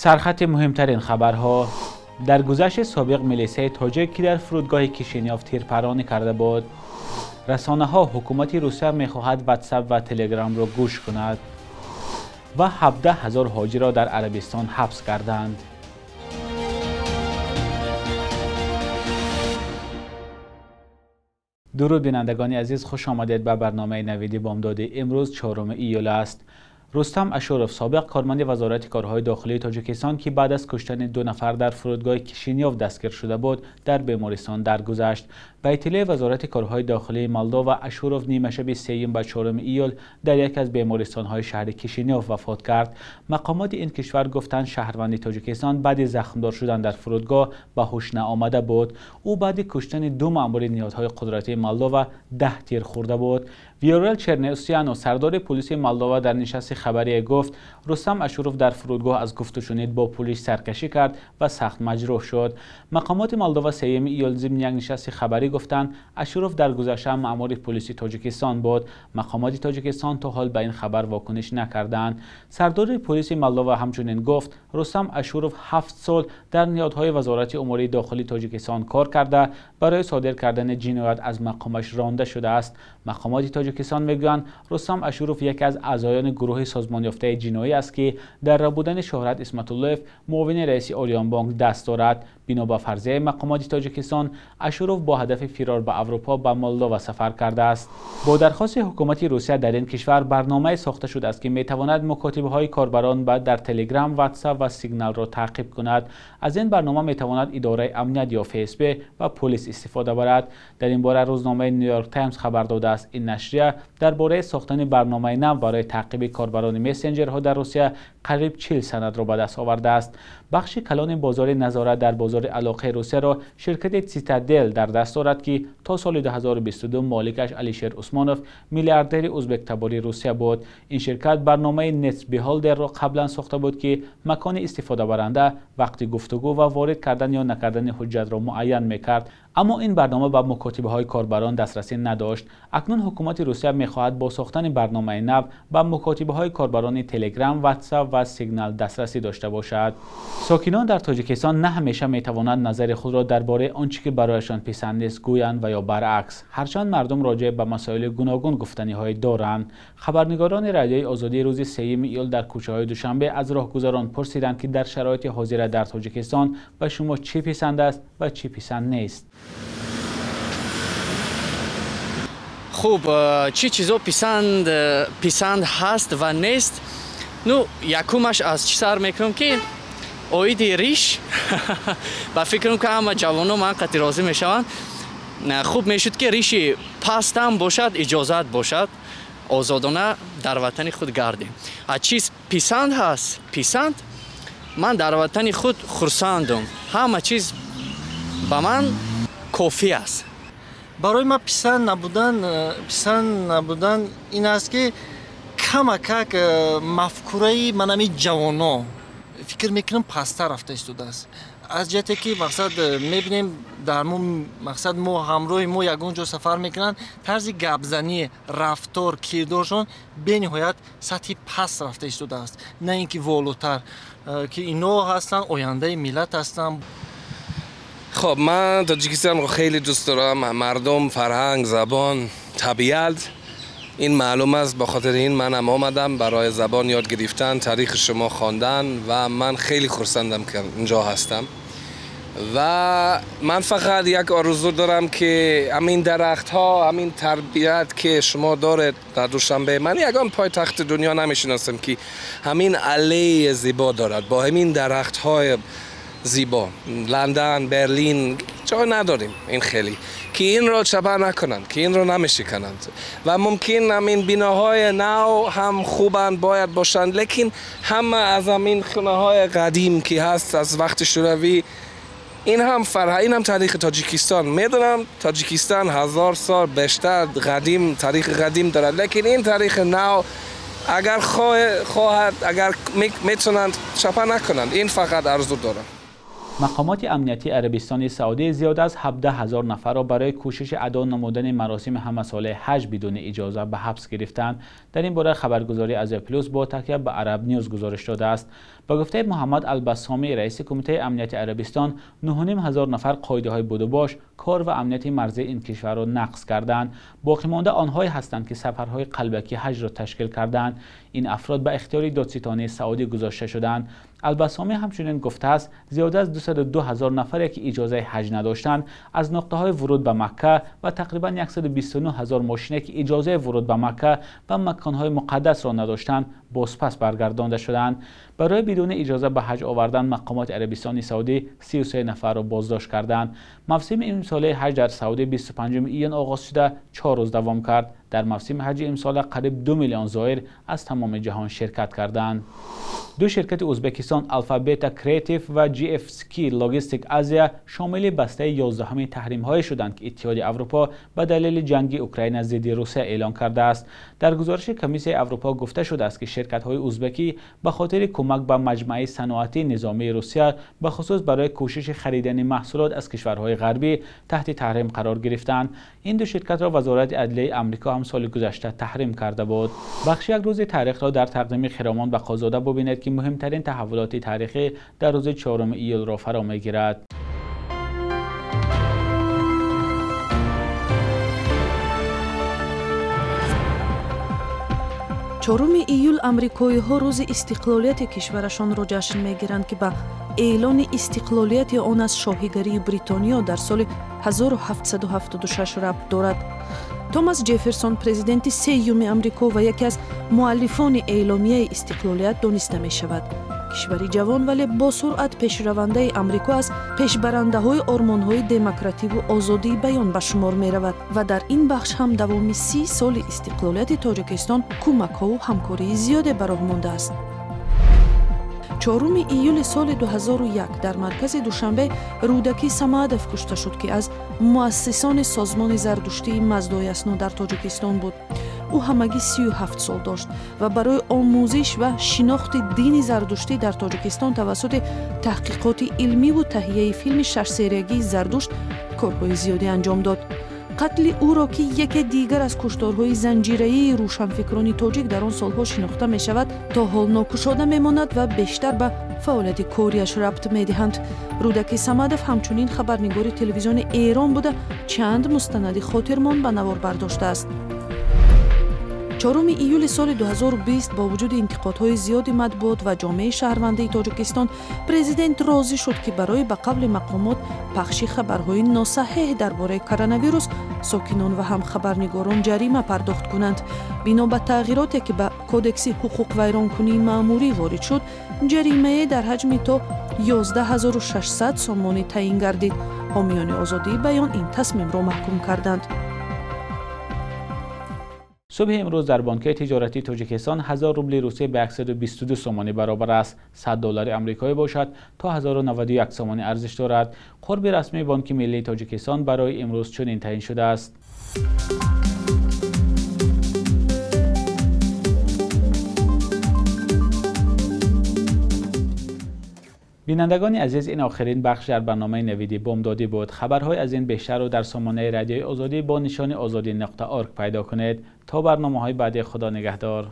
سرخط مهمترین خبرها: در گذشت سابق میلیسای تاجیک که در فرودگاه کیشینیوف تیرپرانی کرده بود. رسانه ها حکومت روسیه میخواهد واتساپ و تلگرام را گوش کند و 17,000 حاجی را در عربستان حبس کردند. درود بینندگان عزیز، خوش آمدید به برنامه نویدی بامداد. امروز 4 ایول است. رستم اشورف، سابق کارمند وزارت کارهای داخلی تاجیکستان که بعد از کشتن 2 نفر در فرودگاه کیشینیوف دستگیر شده بود، در بیمارستان درگذشت. به اطلاع وزارت کارهای داخلی مولداوا، اشورف نیمه شب 3 و 4 ایول در یک از بیمارستان‌های شهر کیشینیوف وفات کرد. مقامات این کشور گفتند شهروند تاجیکستان بعد زخمدار شدن در فرودگاه به هوش نآمده بود. او بعد کشتن 2 مأمور نهادهای قدرتی مولداوا 10 تیر خورده بود. ویورل چرنوسیانو، سردار پلیس مولداوا، در نشست خبری گفت رستم اشورف در فرودگاه از گفت و شنید با پلیس سرکشی کرد و سخت مجروح شد. مقامات مولداوا 3 ایول ضمن یک نشست خبری گفتند اشورف در گذشته مأمور پلیس تاجیکستان بود. مقامات تاجیکستان تا حال به این خبر واکنش نکردند. سردار پلیس مولداوا همچنین گفت رستم اشورف 7 سال در نهادهای وزارت امور داخلی تاجیکستان کار کرده برای صادر کردن جنایت از مقامش رانده شده است. مقامات تاجیکستان میگویند رستم اشورف یکی از اعضایان گروه سازمان یافته جنایی است که در ربودن شهرت اسمت‌الله‌یف، معاون رئیس آریان بانک، دست دارد. بنا به فرضیه مقامات تاجیکستان، اشورف با هدف فرار به اروپا به مولداوا سفر کرده است. با درخواست حکومت روسیه در این کشور برنامه ساخته شده است که میتواند مکاتبه‌های کاربران در تلگرام، واتساپ و سیگنال را تعقیب کند. از این برنامه میتواند اداره امنیت یا FSB و پلیس استفاده برد. در این باره روزنامه نیویورک تایمز خبر داده است این نشریه درباره ساختن برنامه نو برای تعقیب کاربران مسنجرها در روسیه قریب 40 سند را به دست آورده است. بخش کلان بازار نظارت در بازار علاقه روسیه را شرکت سیتادل در دست دارد که تا سال 2022 مالکش علیشیر عثمانوف، میلیاردر ازبک تباری روسیه بود. این شرکت برنامه نت بیهولدر را قبلا ساخته بود که مکان استفاده برنده وقت گفتگو و وارد کردن یا نکردن حجت را معین میکرد، اما این برنامه به مکاتبه‌های کاربران دسترسی نداشت. اکنون حکومت روسیه می‌خواهد با ساختن برنامه نو به مکاتبه‌های کاربران تلگرام، واتساپ و سیگنال دسترسی داشته باشد. ساکنان در تاجیکستان نه همیشه می‌توانند نظر خود را درباره آنچه که برایشان پسند است گویند و یا برعکس، هرچند مردم راجع به مسائل گوناگون گفتنی‌های دارند. خبرنگاران رادیوی آزادی روز 3 ایول در کوچه‌های دوشنبه از راهگذران پرسیدند که در شرایط حاضر در تاجیکستان به شما چی پسند است و چی پسند نیست. خوب، چی چیزا پسند هست و نیست؟ نو یکمش از چی سر میکنم که اوید ریش با فکرم که همه جوانو من قطعی راضی میشوند. خوب میشد که ریش پست هم باشد، اجازت باشد، آزادانه در وطن خود گردیم. از چیز پسند هست؟ پسند من در وطن خود خرسندم، همه چیز به من کافی است. برای ما پسند نبودن این است که کمک مفکوره منمی جوانا فکر میکنم پستر رفته ایستاده است. از جهتی که مقصد میبینیم در مقصد ما همراه ما یگان جا سفر میکنن، طرز گپزنی، رفتار، کردارشون به نهایت سطح پست رفته ایستاده است، نه اینکه والاتر که اینا هستن آینده ملت هستن. خب من تاجیکستان رو خیلی دوست دارم، مردم، فرهنگ، زبان، طبیعت، این معلوم است. به خاطر این منم آمدم برای زبان یاد گرفتن، تاریخ شما خواندن و من خیلی خرسندم که اینجا هستم. و من فقط یک آرزو دارم که همین درخت ها، همین تربیت که شما دارید در دوشنبه، من یگان پایتخت دنیا نمیشناسم که همین علی زیبا دارد با همین درخت های زیبا. لندن، برلین جای نداریم این خیلی که این را چپه نکنند، که این را نمیشکنند. و ممکن همین بناهای نو هم خوبند، باید باشند، لیکن همه از همین خونه های قدیم که هست از وقت شوروی، این هم فرهنگ، این هم تاریخ تاجیکستان. میدونم تاجیکستان 1000 سال بیشتر قدیم، تاریخ قدیم دارد، لیکن این تاریخ نو اگر خواهد، اگر میتونند چپه نکنند. این فقط آرزو دارم. مقامات امنیتی عربستان سعودی زیاد از 17,000 نفر را برای کوشش ادا نمودن مراسم همساله حج بدون اجازه به حبس گرفتند. در این باره خبرگزاری از پلوس با تکیه به عرب نیوز گزارش داده است. با گفته محمد البسامی رئیس کمیته امنیت عربستان، 9,500 نفر قاعده‌های بود و باش، کار و امنیت مرزی این کشور را نقض کردند. باقی مانده آنهایی هستند که سفرهای قلبکی حج را تشکیل کردند. این افراد به اختیار دادستانی سعودی گذاشته شدند. البسامی همچنین گفته است زیاد از 202,000 نفر که اجازه حج نداشتند از نقطه‌های ورود به مکه و تقریبا 129,000 ماشین که اجازه ورود به مکه و مکان‌های مقدس را نداشتند بازپس برگردانده شدند. برای بدون اجازه به حج آوردن مقامات عربستان سعودی 33 نفر را بازداشت کردند. موسم امسال حج در سعودی 25 ایان آغاز شده 4 روز دوام کرد. در موسم حج امسال قریب 2 میلیون زائر از تمام جهان شرکت کردند. دو شرکت ازبکستان الفابت کریتیو و جی اف سکی لاجستیک آسیا شامل بسته 11 تحریم‌های شدند که اتحاد اروپا به دلیل جنگ اوکراین ضد روسیه اعلان کرده است. در گزارش کمیسیون اروپا گفته شده است که شرکت‌های ازبکی به خاطر کمک به مجمع صنعتی نظامی روسیه به خصوص برای کوشش خریدن محصولات از کشورهای غربی تحت تحریم قرار گرفتند. این دو شرکت را وزارت عدلیه آمریکا هم سال گذشته تحریم کرده بود. بخش یک روز تاریخ را در تقدیم خرامان به قازاده ببینید که مهمترین تحولات تاریخی در روز 4 ایول را فرا می‌گیرد. 4 ایول امریکایی‌ها روز استقلالیت کشورشان را جشن می‌گیرند که با اعلان استقلالیت آن از شاهیگری بریتانیا در سال 1776 ربط دارد. توماس جفرسون پرزیدنت سیوم امریکا و یکی از مؤلفان اعلامیه استقلالیت دانسته می‌شود. کشوری جوان ولی با سرعت پیشرونده امریکا از پیشبرنده‌های آرمان‌های دموکراسی و آزادی بیان به شمار می‌رود و در این بخش هم دوام 30 سال استقلالیت تاجیکستان کمک‌ها و همکاری زیاد به راه مانده است. 4 ایول سال 2001 در مرکز دوشنبه رودکی سمادف کشته شد که از مؤسسان سازمان زردشتی مزدای اسنا در تاجیکستان بود. او همگی 37 سال داشت و برای آموزش و شناخت دین زردشتی در تاجیکستان توسط تحقیقات علمی و تهیه فیلم 6 سریگی زردشت کارهای زیادی انجام داد. قتل او را که یک دیگر از کشتارهای زنجیره‌ای روشنفکران تاجیک در آن سالها شناخته می شود تا حال ناکشاده می ماند و بیشتر به فعالیت کاریش ربط می دهند. رودکی سمادف همچنین خبرنگار تلویزیون ایران بوده چند مستند خاطرمان به نوار برداشته است. 4 ایول سال 2020 با وجود انتقادهای زیاد مطبوعات و جامعه شهروندی تاجیکستان پرزیدنت راضی شد که برای به قبل مقامات پخش خبرهای ناصحیح درباره کرونا ویروس ساکنان و هم خبرنگاران جریمه پرداخت کنند. بنا به تغییراتی که به کودکس حقوق ویرانکنی مأموری وارد شد، جریمه در حجم تا 11,600 سومانی تعیین گردید. حامیان آزادی بیان این تصمیم را محکوم کردند. صبح امروز در بانک‌های تجارتی تاجیکستان 1000 روبل روسیه به 122 سومانی برابر است. 100 دلار آمریکایی باشد تا 1091 سومانی ارزش دارد. قرب رسمی بانک ملی تاجیکستان برای امروز چنین تعیین شده است. بینندگان عزیز، این آخرین بخش در برنامه نویدی بامدادی بود. خبرهای از این بیشتر رو در سامانه رادیوی آزادی با نشان آزادی.org پیدا کنید. تا برنامه‌های بعدی، خدا نگهدار.